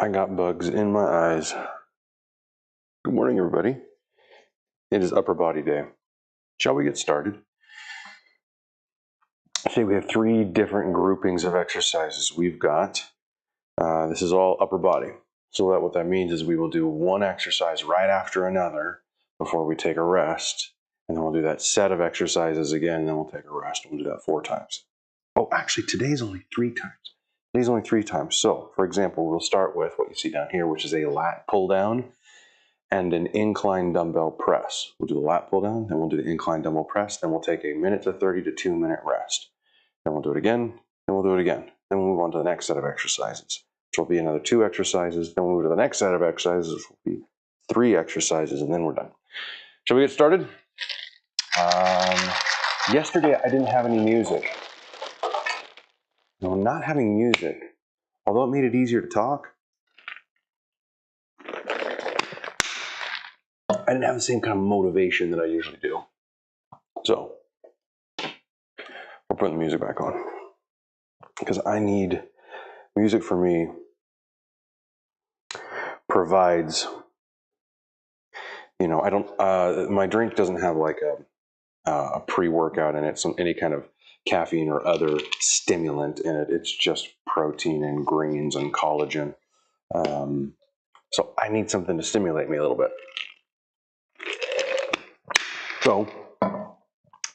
I got bugs in my eyes. Good morning, everybody. It is upper body day. Shall we get started? Today we have 3 different groupings of exercises. We've got, this is all upper body. So what that means is we will do one exercise right after another before we take a rest. And then we'll do that set of exercises again, and then we'll take a rest. We'll do that 4 times. Oh, actually, today's only 3 times. Today's only 3 times. So, for example, we'll start with what you see down here, which is a lat pull down and an incline dumbbell press. We'll do the lat pull down, then we'll do the incline dumbbell press, then we'll take a 1 to 30 to 2 minute rest. Then we'll do it again, then we'll do it again. Then we'll move on to the next set of exercises, which will be another 2 exercises. Then we'll move to the next set of exercises, which will be 3 exercises, and then we're done. Shall we get started? Yesterday I didn't have any music. Now, not having music, although it made it easier to talk, I didn't have the same kind of motivation that I usually do. So, we're putting the music back on. Because I need, music for me provides, I don't, my drink doesn't have like a pre-workout in it, any kind of caffeine or other stimulant in it. It's just protein and greens and collagen. So I need something to stimulate me a little bit. So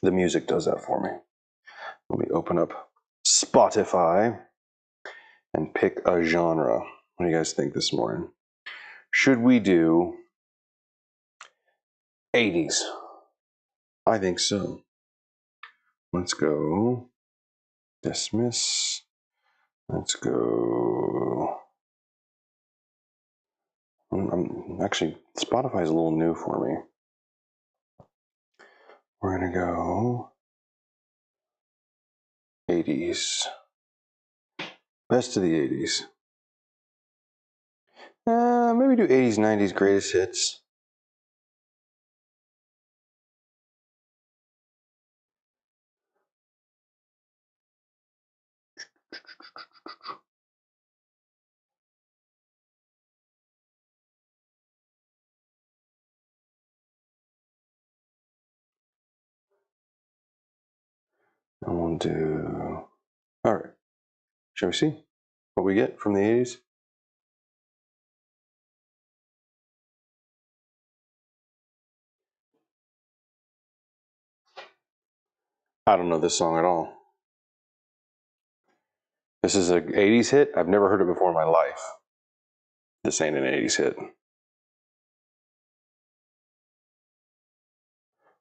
the music does that for me. Let me open up Spotify and pick a genre. What do you guys think this morning? Should we do 80s? I think so. Let's go dismiss. Let's go. Actually, Spotify is a little new for me. We're going to go 80s. Best of the 80s. Maybe do 80s, 90s greatest hits. And we'll do, all right. Shall we see what we get from the 80s? I don't know this song at all. This is an 80s hit. I've never heard it before in my life. This ain't an 80s hit.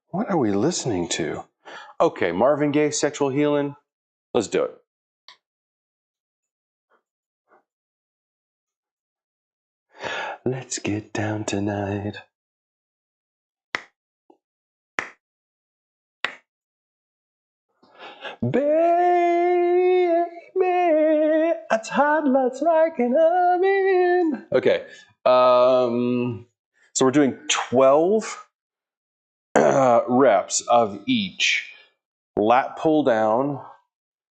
What are we listening to? Okay, Marvin Gaye, Sexual Healing. Let's do it. Let's get down tonight. Baby, it's hot, let's like an oven. Okay, so we're doing 12 reps of each. Lat pull down.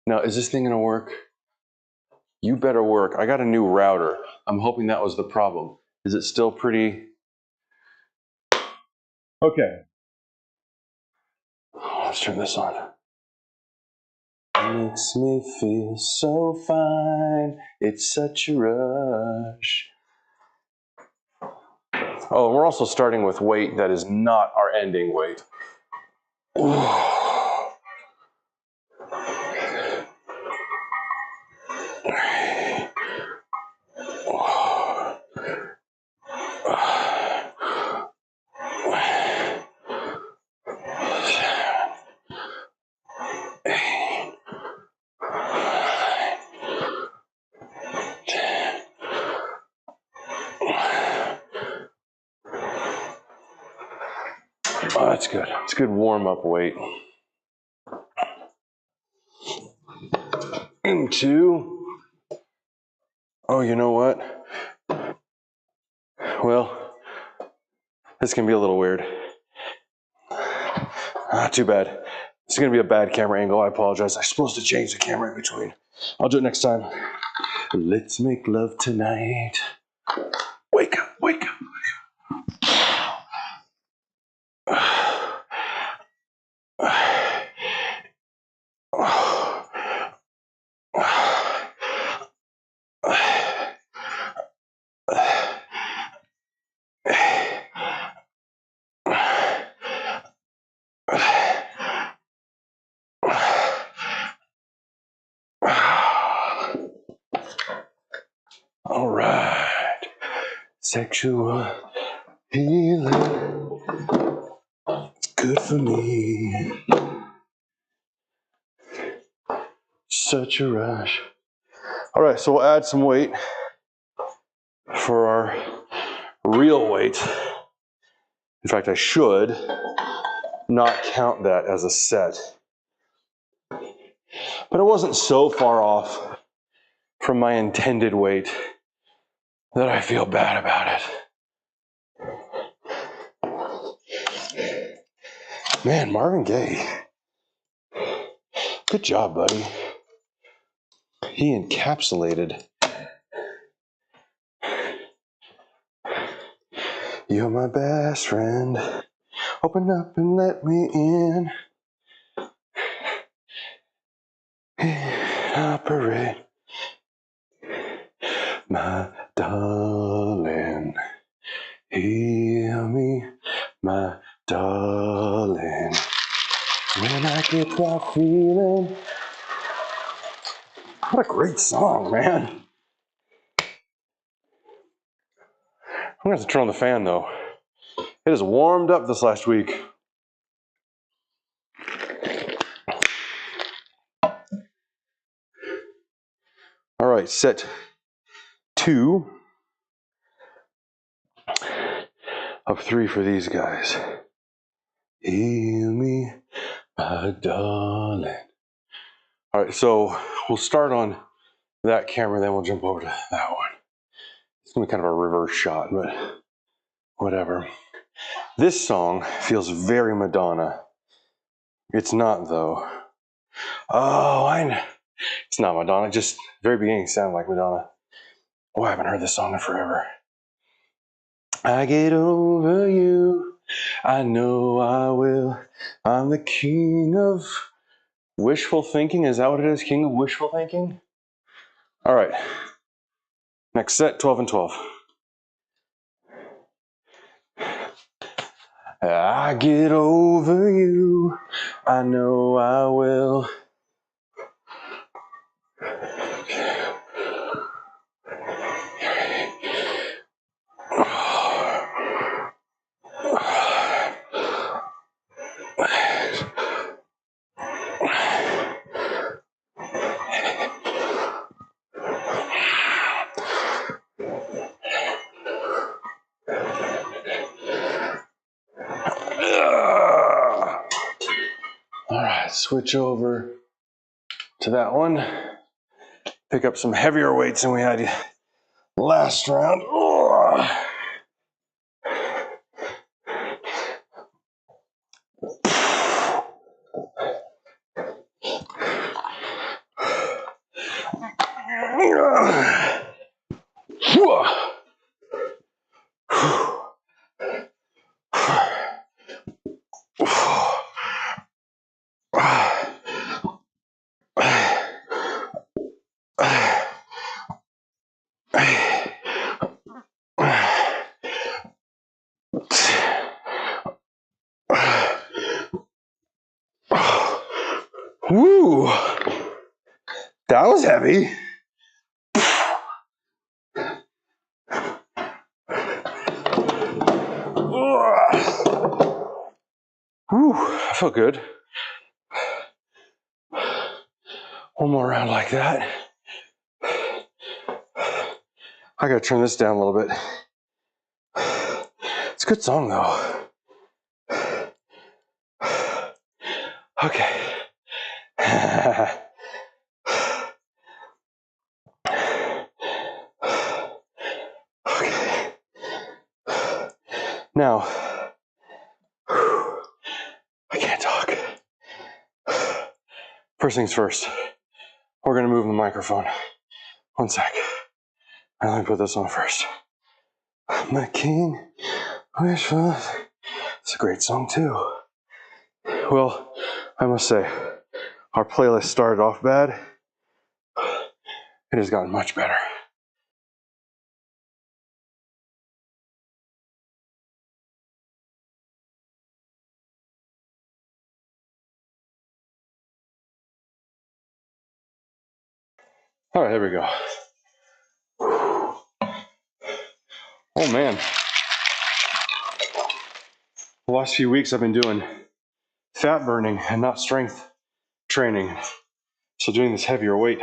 Now, is this thing gonna work? You better work. I got a new router. I'm hoping that was the problem. Is it still pretty? Okay. Let's turn this on. Makes me feel so fine. It's such a rush. Oh, we're also starting with weight that is not our ending weight. Oh, that's good. It's good warm-up weight. Into, oh, you know what? Well, this can be a little weird. Too bad. This is going to be a bad camera angle. I apologize. I'm supposed to change the camera in between. I'll do it next time. Let's make love tonight. Wake up, wake up. All right. Sexual healing. It's good for me. Such a rush. All right, so we'll add some weight for our real weight. In fact, I should not count that as a set. But it wasn't so far off from my intended weight that I feel bad about it. Man, Marvin Gaye. Good job, buddy. He encapsulated. You're my best friend. Open up and let me in. Operate. My darling. Heal me, my darling. When I get that feeling. What a great song, man. I'm gonna have to turn on the fan though. It has warmed up this last week. All right, set 2 of 3 for these guys. Heal me, my darling. All right, so we'll start on that camera, then we'll jump over to that one. It's gonna be kind of a reverse shot, but whatever. This song feels very Madonna. It's not though. Oh, I know. It's not Madonna, just very beginning sounded like Madonna. Oh, I haven't heard this song in forever. I get over you, I know I will. I'm the king of wishful thinking. Is that what it is? King of wishful thinking? All right. Next set, 12 and 12. I get over you, I know I will. All right, switch over to that one. Pick up some heavier weights than we had last round. Woo! That was heavy. Whew, I feel good. One more round like that. I gotta turn this down a little bit. It's a good song though. Okay. Okay. Now, I can't talk. First things first, we're gonna move the microphone. One sec. Let me put this on first. My king, wish for... It's a great song too. Well, I must say, our playlist started off bad. It has gotten much better. All right, there we go. Oh man. The last few weeks I've been doing fat burning and not strength training. So doing this heavier weight.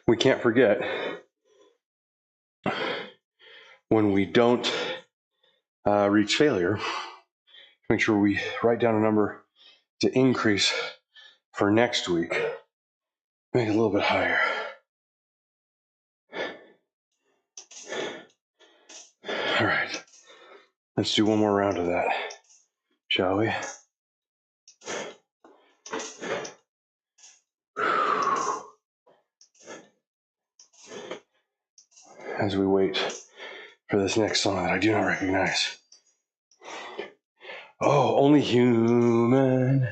We can't forget, when we don't reach failure, make sure we write down a number to increase for next week. Make it a little bit higher. All right, let's do one more round of that, shall we? As we wait for this next song that I do not recognize. Oh, only human,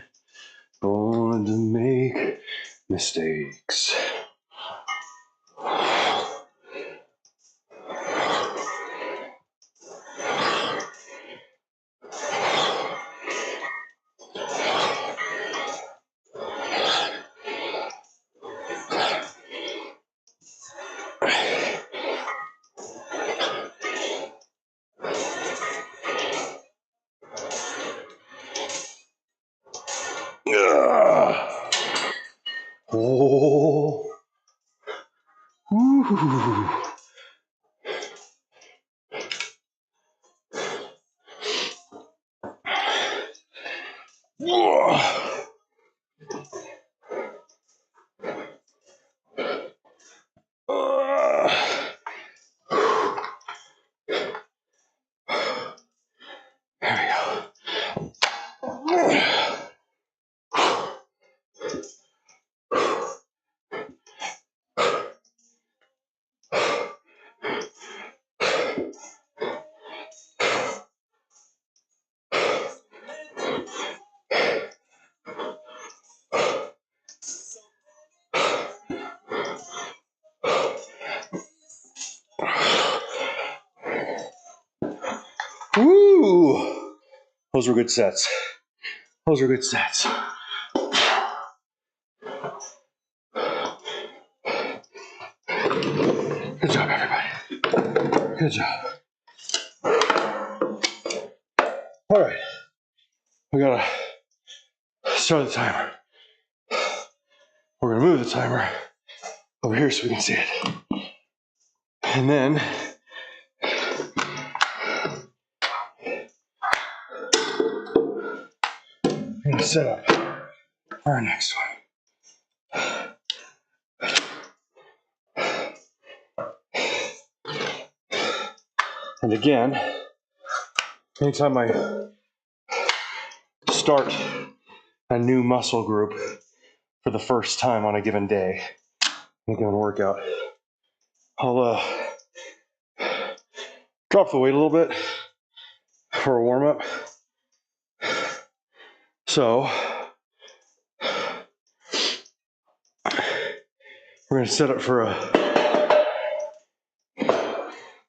born to make mistakes. Oh. Ooh. There we go. Woo! Those were good sets. Those were good sets. Good job, everybody. Good job. All right. We gotta start the timer. We're gonna move the timer over here so we can see it. And then we're gonna set up for our next one. And again, anytime I start a new muscle group for the first time on a given day, a given workout, I'll drop the weight a little bit for a warm-up. So we're going to set up for a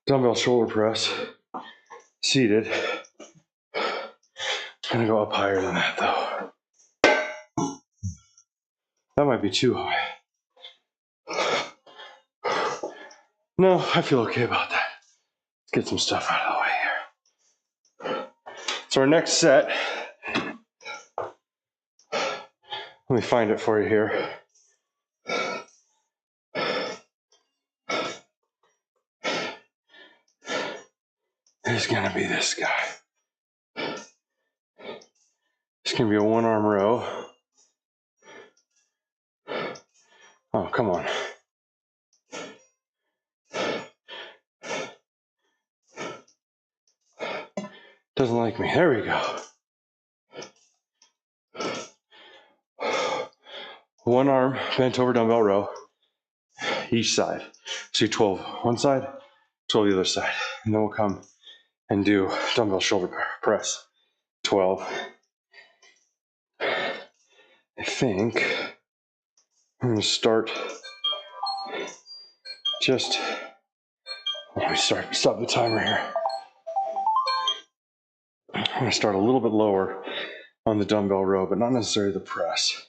dumbbell shoulder press, seated. I'm going to go up higher than that though. That might be too high. No, I feel okay about that. Let's get some stuff out of the way here. So our next set, let me find it for you here. Is going to be this guy. It's going to be a one-arm row. Oh, come on. Doesn't like me. There we go. one arm bent over dumbbell row, each side. So 12 one side, 12 the other side. And then we'll come and do dumbbell shoulder press. 12. I think I'm gonna start let me stop the timer here. I'm gonna start a little bit lower on the dumbbell row, but not necessarily the press.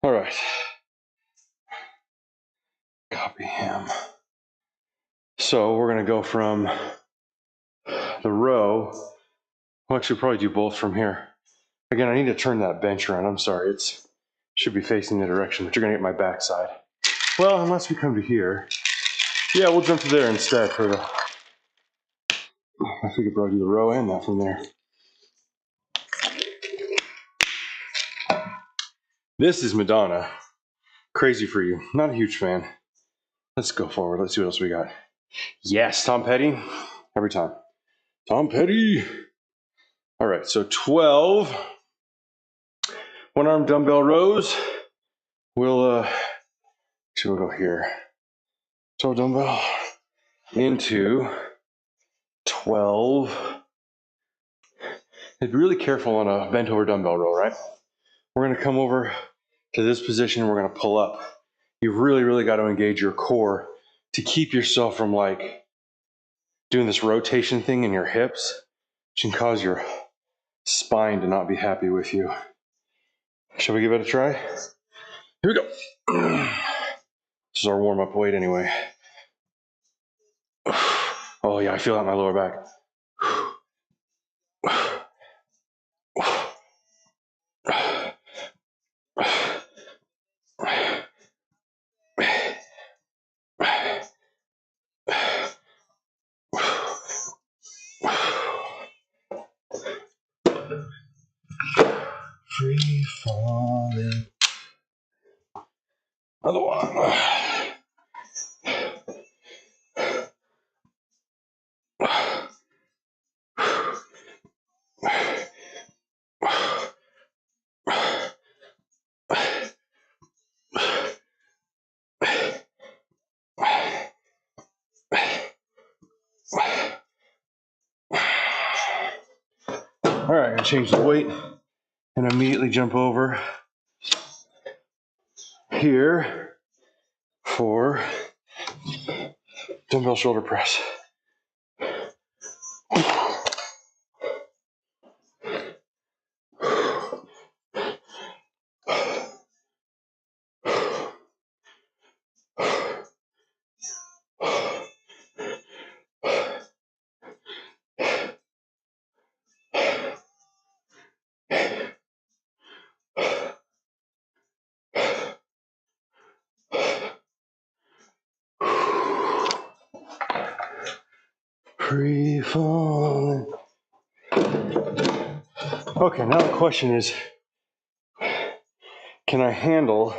All right. Copy him. So we're gonna go from the row. We'll actually probably do both from here. Again, I need to turn that bench around. I'm sorry, it should be facing the direction, but you're gonna get my backside. Well, unless we come to here. Yeah, we'll jump to there instead for the, I think we could probably do the row and that from there. This is Madonna. Crazy for you. Not a huge fan. Let's go forward. Let's see what else we got. Yes, Tom Petty. Every time. Tom Petty. All right, so 12 one-arm dumbbell rows. We'll go here. 12 dumbbell into 12. Be really careful on a bent over dumbbell row, right? We're gonna come over to this position. We're gonna pull up. You've really, really got to engage your core to keep yourself from like doing this rotation thing in your hips, which can cause your spine to not be happy with you. Shall we give it a try? Here we go. This is our warm-up weight anyway. Oh yeah, I feel that in my lower back. Free falling. Another one. All right, I'm gonna change the weight and immediately jump over here for dumbbell shoulder press. Free falling. Okay, now the question is, can I handle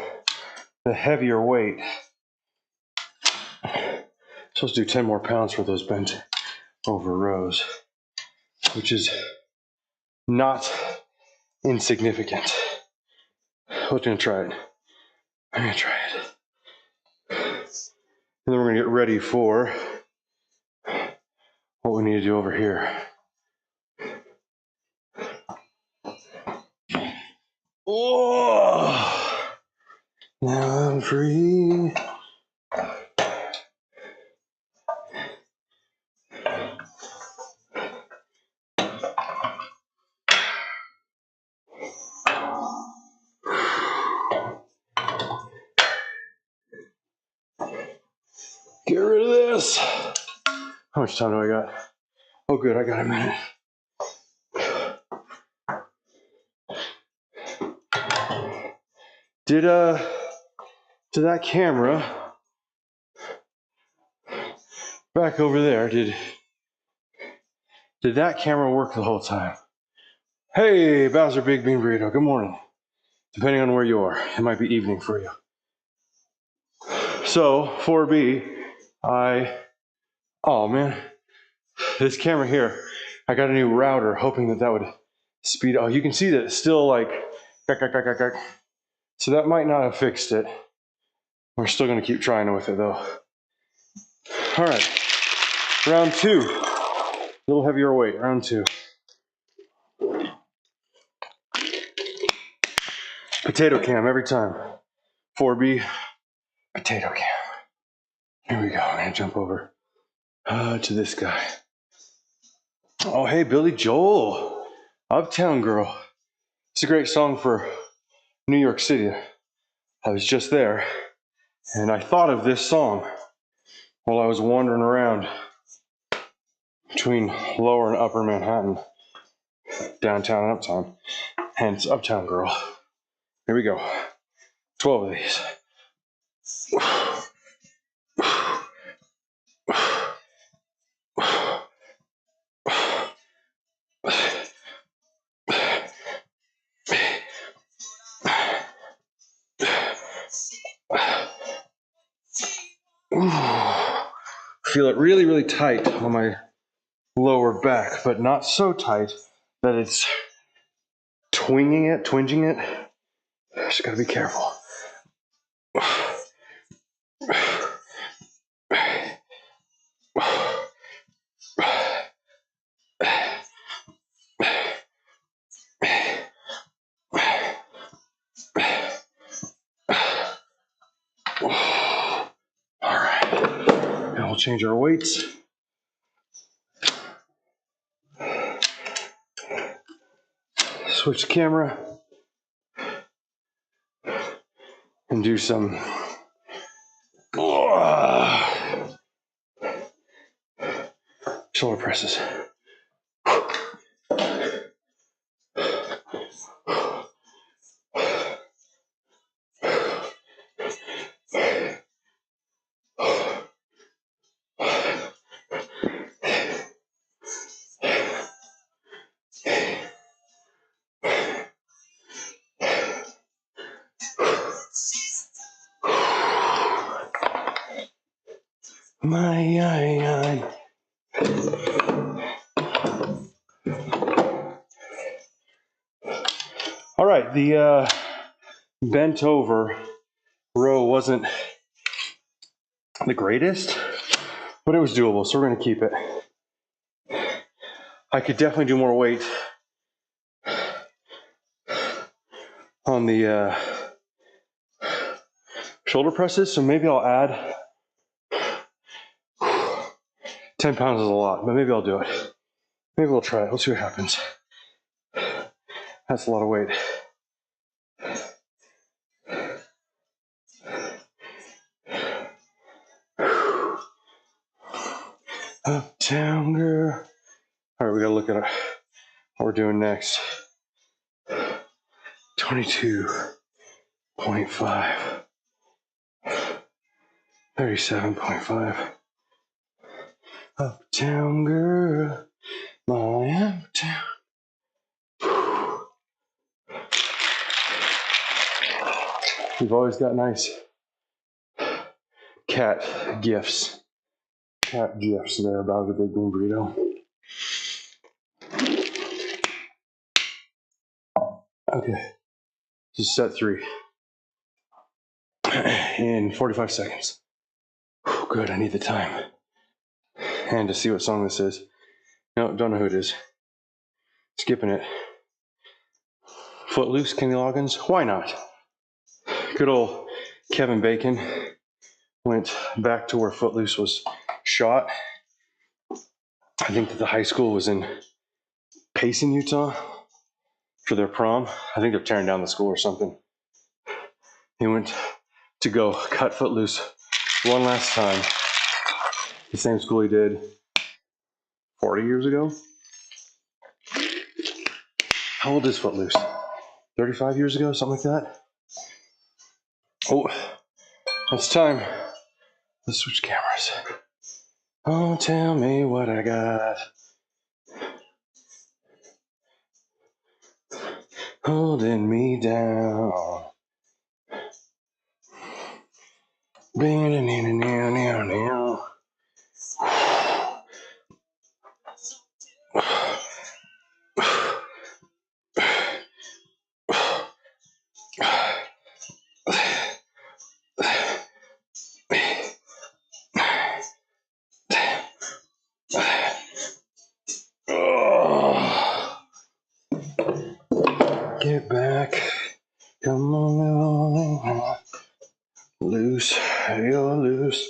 the heavier weight? So let's do 10 more pounds for those bent over rows, which is not insignificant. Who's gonna try it? I'm gonna try it. And then we're gonna get ready for what we need to do over here. Oh, now I'm free. Get rid of this. How much time do I got? Oh, good, I got a minute. Did that camera back over there, did that camera work the whole time? Hey, Bowser Big Bean Burrito, good morning. Depending on where you are, it might be evening for you. So, 4B, oh man, this camera here, I got a new router, hoping that that would speed. Oh, you can see that it's still like, so that might not have fixed it. We're still gonna keep trying with it though. All right, round 2. A little heavier weight, round 2. Potato cam every time. 4B, potato cam. Here we go, I'm gonna jump over to this guy. Oh, hey, Billy Joel, Uptown Girl. It's a great song for New York City. I was just there, and I thought of this song while I was wandering around between lower and upper Manhattan, downtown and uptown, hence Uptown Girl. Here we go. 12 of these. Feel it really, really tight on my lower back, but not so tight that it's twinging it. Just gotta be careful. All right, now we'll change our weights. Switch camera and do some shoulder presses. All right, the bent over row wasn't the greatest, but it was doable, so we're gonna keep it. I could definitely do more weight on the shoulder presses, so maybe I'll add 10 pounds is a lot, but maybe I'll do it. Maybe we'll try it. Let's see what happens. That's a lot of weight. Uptown girl. All right, we gotta look at what we're doing next. 22.5. 37.5. Uptown girl, my uptown. We've always got nice cat gifs there about the big green burrito. Okay, this is set 3 in 45 seconds. Good, I need the time. And to see what song this is. No, don't know who it is. Skipping it. Footloose, Kenny Loggins? Why not? Good old Kevin Bacon went back to where Footloose was shot. I think that the high school was in Payson, Utah for their prom. I think they're tearing down the school or something. He went to go cut Footloose one last time. The same school he did 40 years ago. How old is Footloose? 35 years ago, something like that? Oh, it's time. Let's switch cameras. Oh, tell me what I got. Holding me down. Loose, you're loose.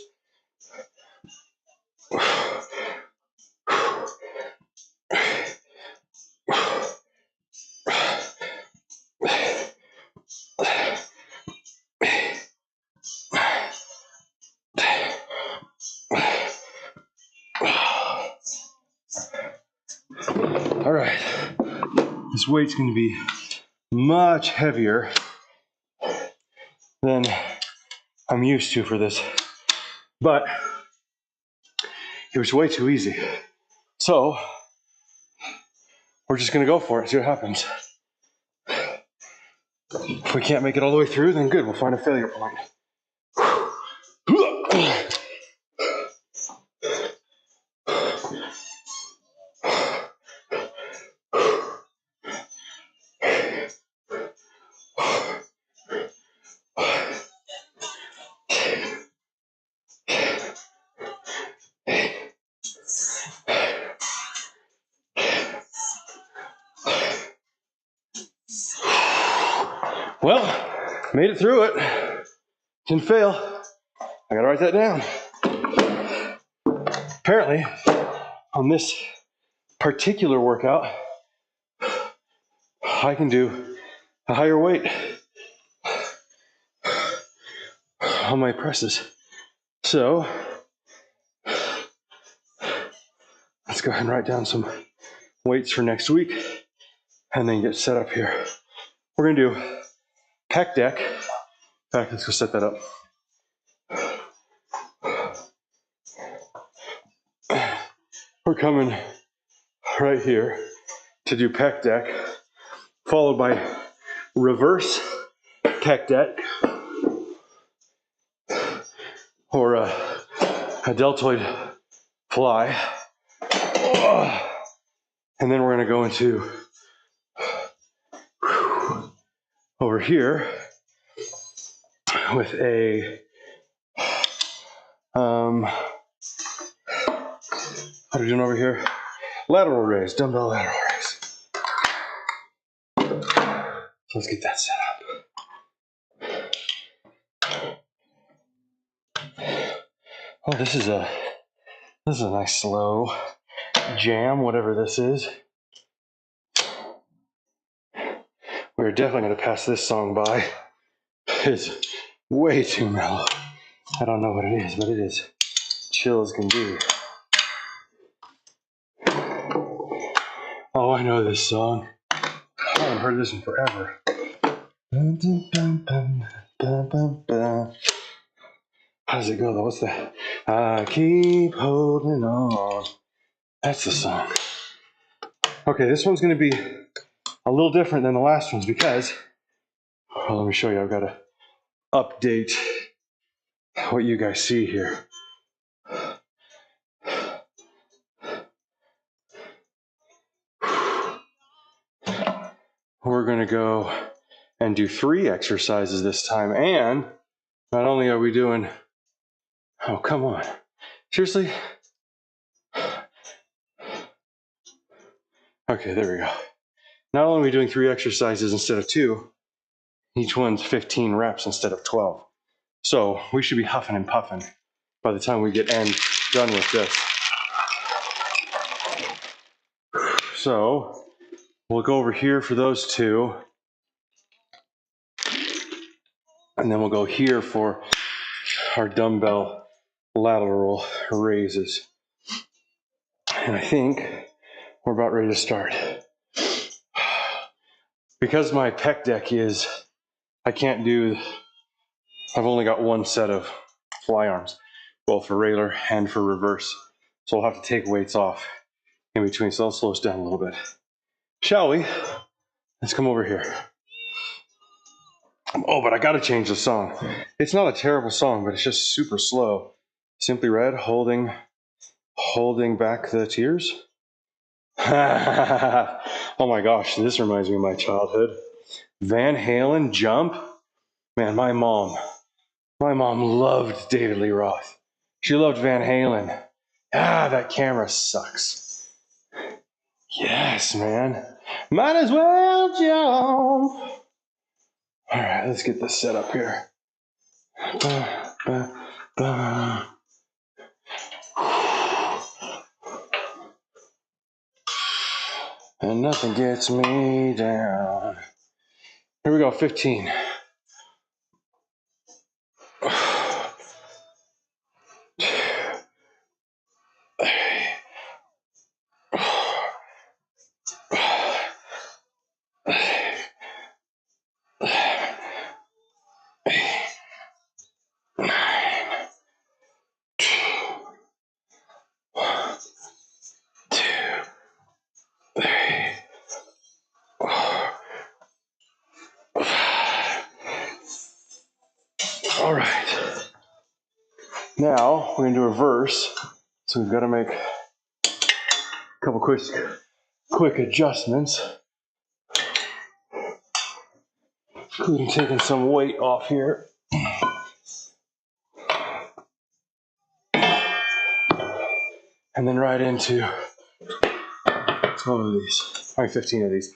All right, this weight's going to be much heavier than I'm used to for this, but it was way too easy. So we're just going to go for it, see what happens. If we can't make it all the way through, then good, we'll find a failure point. Well, made it through it. Didn't fail. I gotta write that down. Apparently, on this particular workout, I can do a higher weight on my presses. So, let's go ahead and write down some weights for next week and then get set up here. We're gonna do pec deck. In fact, let's go set that up. We're coming right here to do pec deck, followed by reverse pec deck, or a deltoid fly. And then we're going to go into over here with a what are we doing over here? Lateral raise, dumbbell lateral raise. So let's get that set up. Oh, this is a nice slow jam, whatever this is. We're definitely going to pass this song by. It's way too mellow. I don't know what it is, but it is chill as can be. Oh, I know this song. I haven't heard this in forever. How does it go though? What's that? I keep holding on. That's the song. Okay, this one's going to be a little different than the last ones because, well, let me show you. I've got to update what you guys see here. We're going to go and do 3 exercises this time. And not only are we doing, oh, come on. Seriously? Okay, there we go. Not only are we doing 3 exercises instead of 2, each one's 15 reps instead of 12. So we should be huffing and puffing by the time we get done with this. So we'll go over here for those 2. And then we'll go here for our dumbbell lateral raises. And I think we're about ready to start. Because my pec deck is, I've only got 1 set of fly arms, both for regular and for reverse. So I'll have to take weights off in between. So I'll slow us down a little bit. Shall we? Let's come over here. Oh, but I gotta change the song. It's not a terrible song, but it's just super slow. Simply Red, holding back the tears. Oh my gosh, this reminds me of my childhood. Van Halen, Jump. Man, my mom loved David Lee Roth. She loved Van Halen. That camera sucks. Yes, man. Might as well jump. All right, let's get this set up here. Ba, ba, ba. And nothing gets me down. Here we go, 15. All right. Now we're gonna do a reverse. So we've got to make a couple quick adjustments, including taking some weight off here. And then right into 12 of these, 15 of these.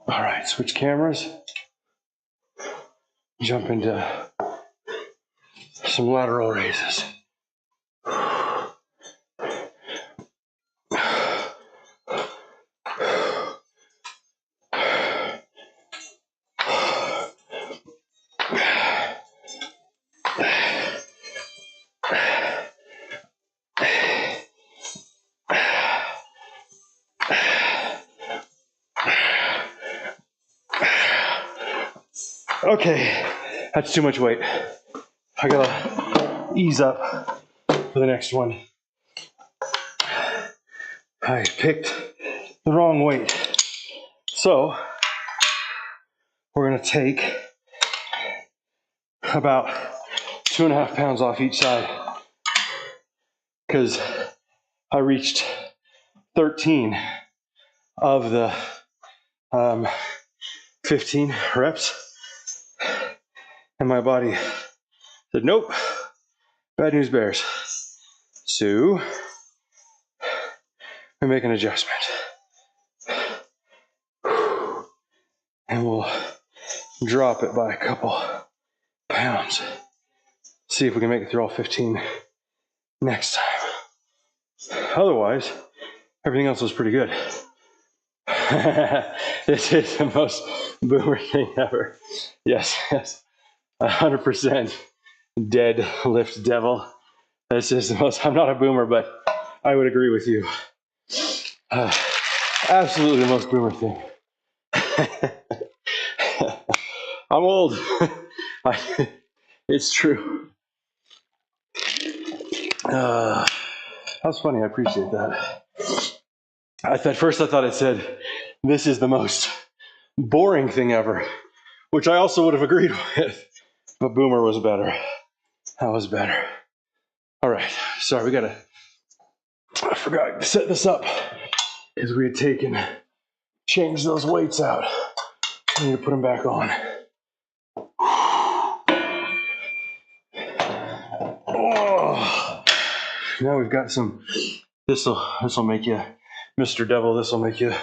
All right, switch cameras. Jump into some lateral raises. Okay, that's too much weight. I gotta ease up for the next one. I picked the wrong weight. So, we're gonna take about 2.5 pounds off each side because I reached 13 of the 15 reps and my body said, nope, bad news bears. So, we make an adjustment. And we'll drop it by a couple pounds. See if we can make it through all 15 next time. Otherwise, everything else was pretty good. This is the most boomer thing ever. Yes, 100% dead lift devil. This is the most, I'm not a boomer, but I would agree with you. Absolutely the most boomer thing. I'm old. It's true. That's funny. I appreciate that. At first, I thought it said, this is the most boring thing ever, which I also would have agreed with. But boomer was better. That was better. All right. Sorry, I forgot to set this up because we had changed those weights out. I need to put them back on. Oh, now we've got some. This'll make you, Mr. Devil. This'll make you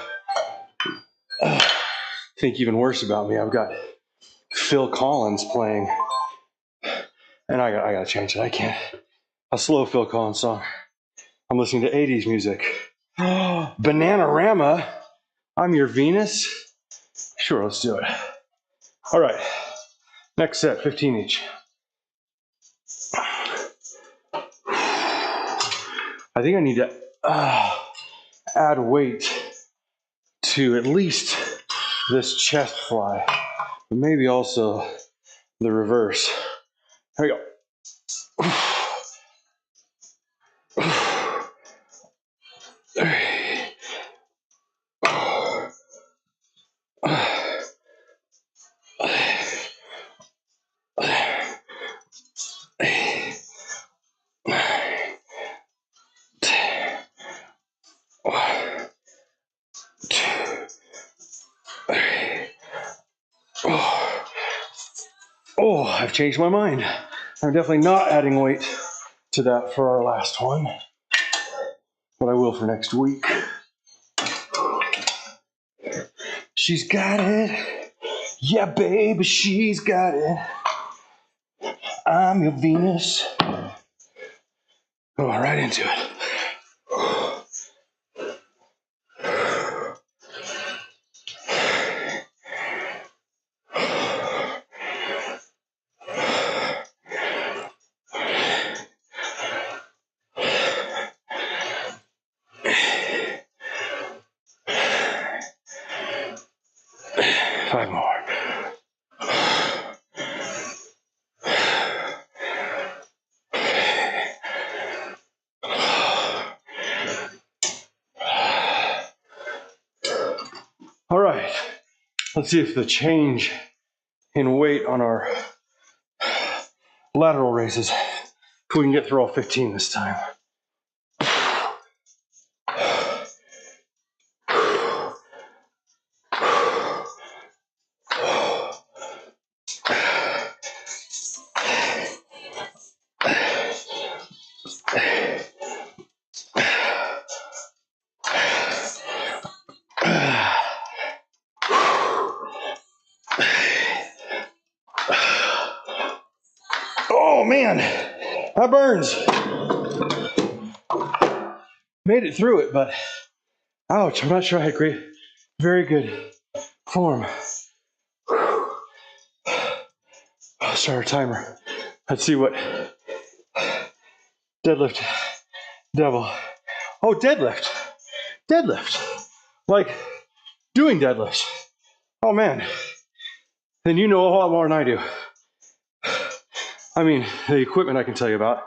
think even worse about me. I've got Phil Collins playing, and I gotta change it. I can't. A slow Phil Collins song. I'm listening to 80s music. Bananarama. I'm your Venus. Sure, let's do it. All right. Next set, 15 each. I think I need to add weight to at least this chest fly, but maybe also the reverse. Here we go. Oh, I've changed my mind. I'm definitely not adding weight to that for our last one, but I will for next week. She's got it. Yeah, baby, she's got it. I'm your Venus. Go right into it. 5 more. All right, let's see if the change in weight on our lateral raises, if we can get through all 15 this time. Oh man, that burns. Made it through it, but ouch, I'm not sure I had very good form. I'll start our timer. Let's see what deadlift, double. Oh, deadlift. Like doing deadlifts. Oh man, then you know a lot more than I do. I mean, the equipment I can tell you about.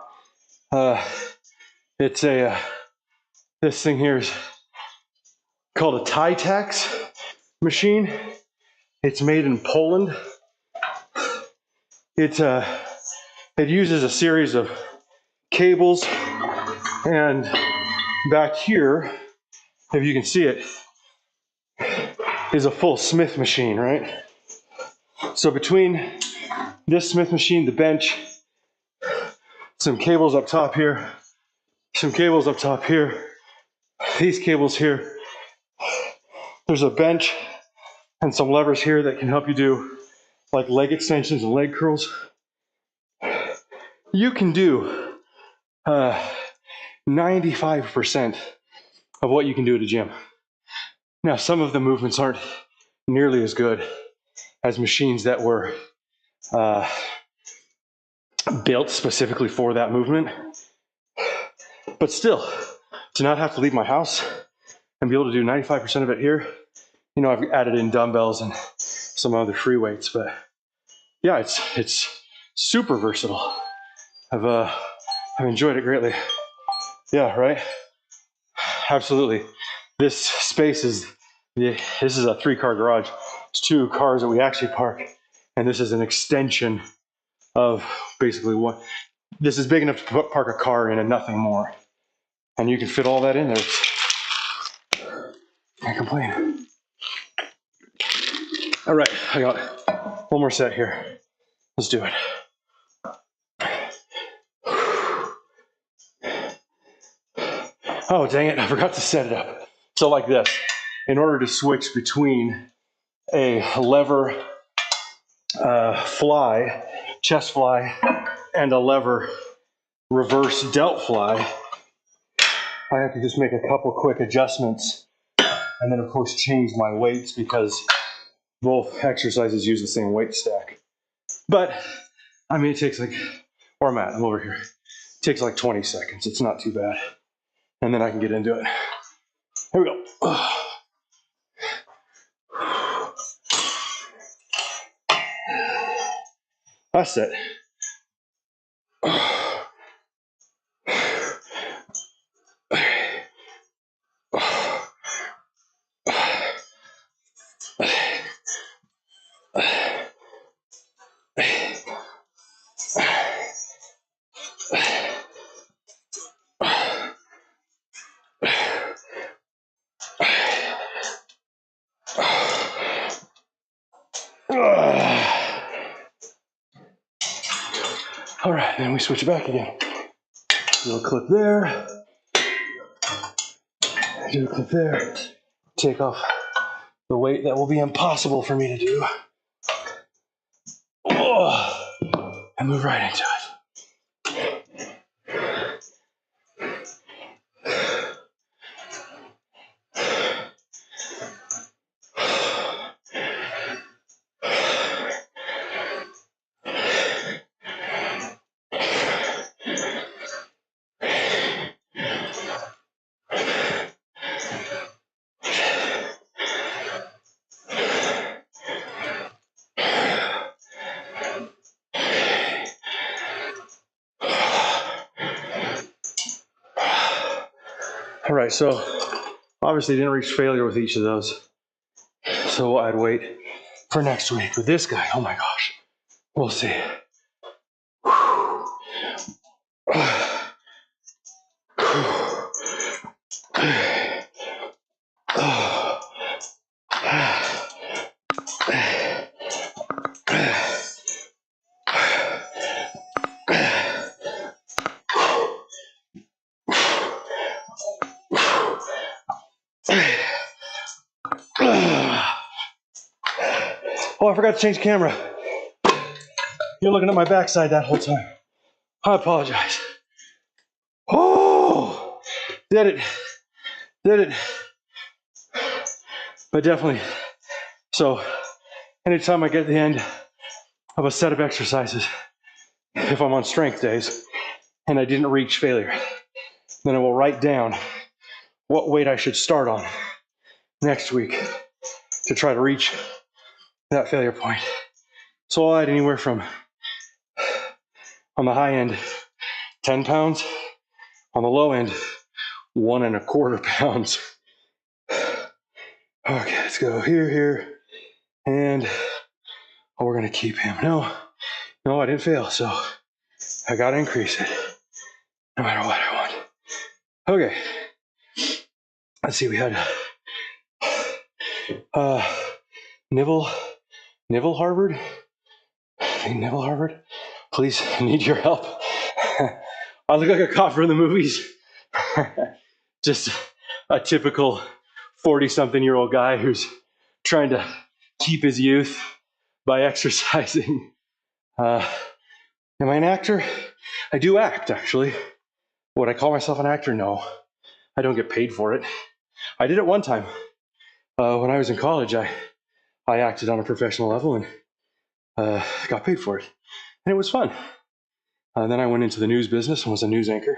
It's this thing here is called a Tytax machine. It's made in Poland. It uses a series of cables, and back here, if you can see it, is a full Smith machine, right? So between this Smith machine, the bench, some cables up top here, some cables up top here, these cables here, there's a bench and some levers here that can help you do like leg extensions and leg curls. You can do 95% of what you can do at a gym. Now, some of the movements aren't nearly as good as machines that were built specifically for that movement. But still, to not have to leave my house and be able to do 95% of it here, you know, I've added in dumbbells and some other free weights, but yeah, it's super versatile. I've enjoyed it greatly. Yeah, right? Absolutely. This space is this is a 3-car garage. It's 2 cars that we actually park, and this is an extension of basically what this is big enough to park a car in and nothing more. And you can fit all that in there. Can't complain. All right, I got one more set here. Let's do it. Oh, dang it, I forgot to set it up. So like this, in order to switch between a lever fly, chest fly, and a lever reverse delt fly, I have to just make a couple quick adjustments and then of course change my weights because both exercises use the same weight stack. But I mean, it takes like, where I'm at, I'm over here. It takes like 20 seconds. It's not too bad. And then I can get into it. Here we go. That's it. And then we switch back again. Do a clip there. Do a clip there. Take off the weight that will be impossible for me to do. Oh, and move right into it. All right, so obviously didn't reach failure with each of those. So I'd wait for next week. With this guy, oh my gosh, we'll see. Oh, I forgot to change the camera. You're looking at my backside that whole time. I apologize. Oh, did it. But definitely, so anytime I get to the end of a set of exercises, if I'm on strength days and I didn't reach failure, then I will write down what weight I should start on next week to try to reach that failure point. So I'll add anywhere from, on the high end, 10 pounds, on the low end, 1.25 pounds. Okay, let's go here, and we're gonna keep him. No, I didn't fail, so I gotta increase it, no matter what I want. Okay, let's see, we had Nibble Harvard. Hey, Nibble Harvard, please, I need your help. I look like a cop from the movies. Just a typical 40-something-year-old guy who's trying to keep his youth by exercising. Am I an actor? I do act, actually. Would I call myself an actor? No. I don't get paid for it. I did it one time. When I was in college, I acted on a professional level and got paid for it. And it was fun. Then I went into the news business and was a news anchor.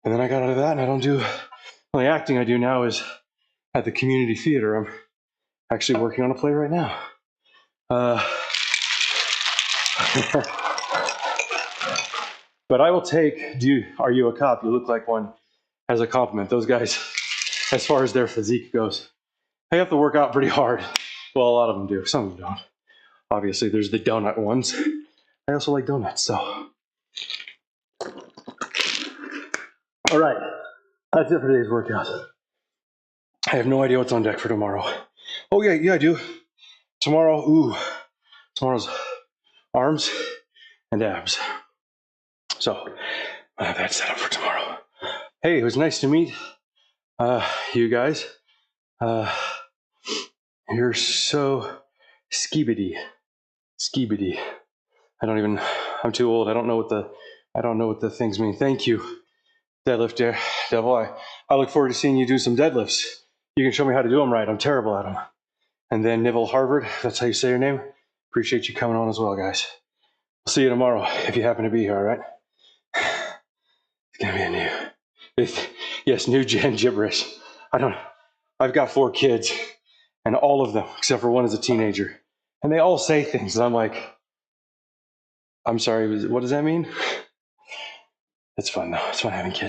And then I got out of that, and I don't do... The only acting I do now is at the community theater. I'm actually working on a play right now. But I will take, are you a cop? You look like one, as a compliment. Those guys, as far as their physique goes, they have to work out pretty hard. Well, a lot of them do. Some of them don't. Obviously, there's the donut ones. I also like donuts, so. All right, that's it for today's workout. I have no idea what's on deck for tomorrow. Oh, yeah, I do. Tomorrow's arms and abs. So I have that set up for tomorrow. Hey, it was nice to meet you guys. You're so skibidi. I'm too old. I don't know what the things mean. Thank you, Deadlift Devil. I look forward to seeing you do some deadlifts. You can show me how to do them right. I'm terrible at them. And then Nibble Harvard, that's how you say your name. Appreciate you coming on as well, guys. I'll see you tomorrow if you happen to be here, all right? It's gonna be new gen gibberish. I've got 4 kids, and all of them, except for one, is a teenager. And they all say things, and I'm like, I'm sorry, what does that mean? It's fun though, it's fun having kids.